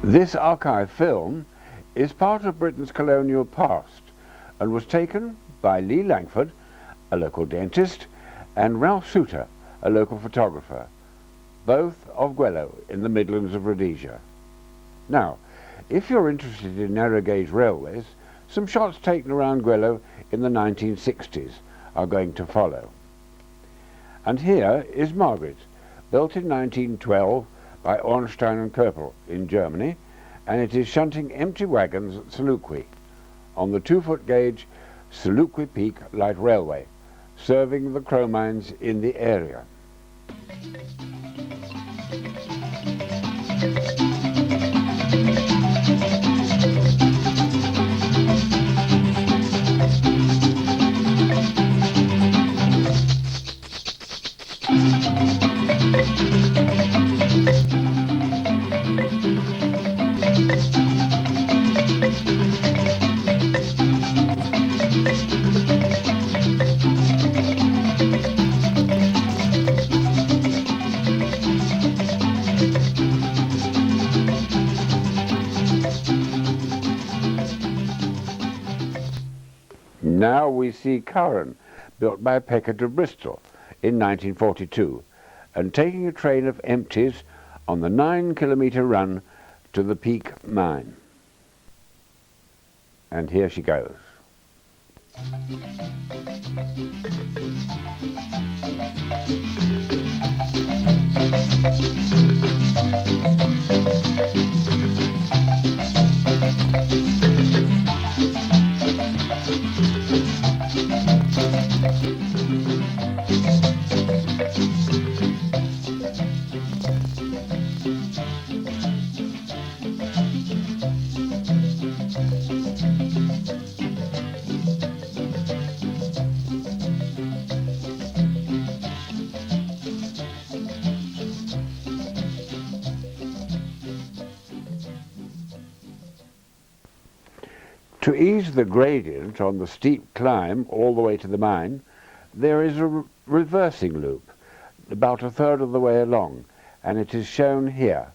This archive film is part of Britain's colonial past and was taken by Leigh Langford, a local dentist, and Ralph Souter, a local photographer, both of Gwellow in the Midlands of Rhodesia. Now, if you're interested in narrow gauge railways, some shots taken around Gwellow in the 1960s are going to follow. And here is Margaret, built in 1912 by Ornstein and Köppel in Germany, and it is shunting empty wagons at Selukwe on the 2-foot gauge Selukwe Peak Light Railway, serving the chrome mines in the area. Now we see Curran, built by Peckett of Bristol in 1942, and taking a train of empties on the 9-kilometre run to the Peak mine. And here she goes. To ease the gradient on the steep climb all the way to the mine, there is a reversing loop about a third of the way along, and it is shown here.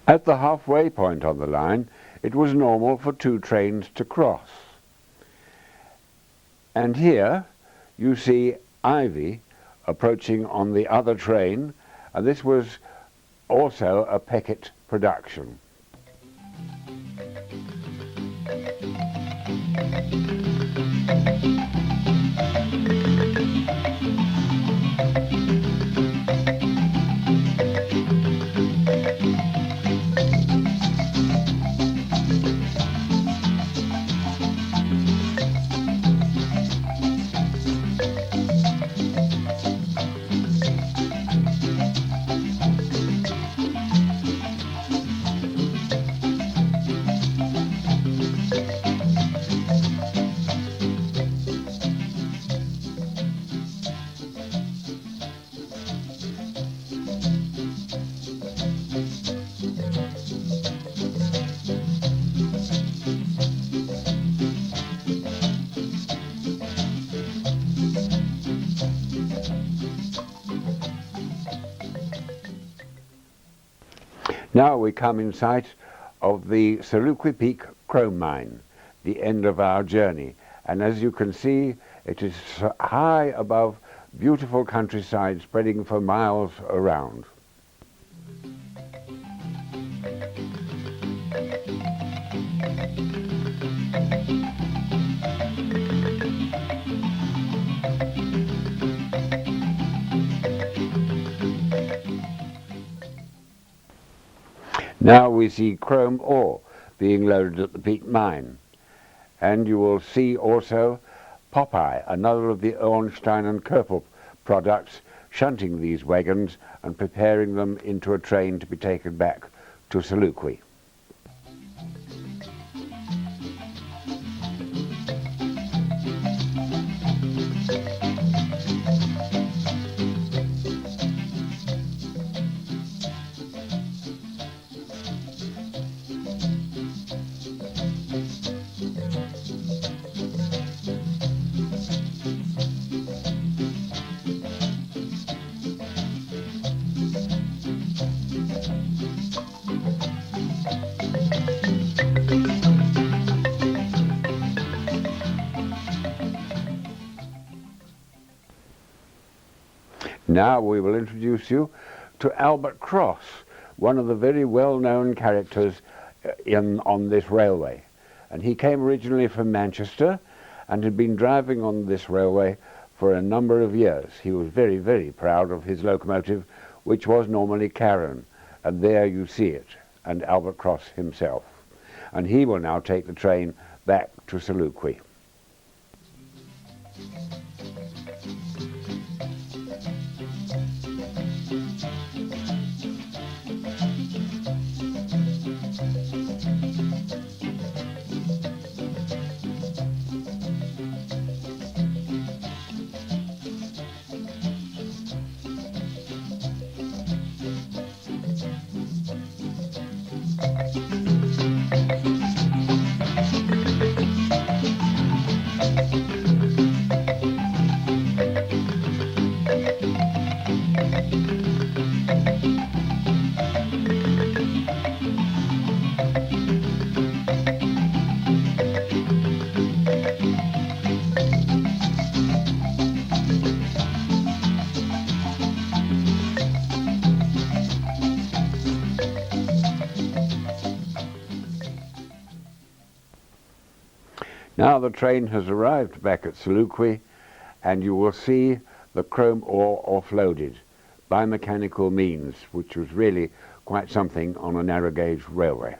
At the halfway point on the line, it was normal for 2 trains to cross. And here you see Ivy approaching on the other train, and this was also a Peckett production. Now we come in sight of the Selukwe Peak chrome mine, the end of our journey, and as you can see, it is high above beautiful countryside spreading for miles around. Now we see chrome ore being loaded at the Peak Mine, and you will see also Popeye, another of the Ornstein and Kerpel products, shunting these wagons and preparing them into a train to be taken back to Selukwe. Now we will introduce you to Albert Cross, one of the very well-known characters on this railway. And he came originally from Manchester and had been driving on this railway for a number of years. He was very, very proud of his locomotive, which was normally Karen. And there you see it, and Albert Cross himself. And he will now take the train back to Selukwe. Now the train has arrived back at Selukwe, and you will see the chrome ore offloaded by mechanical means, which was really quite something on a narrow gauge railway.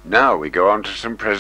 Now we go on to some preservation.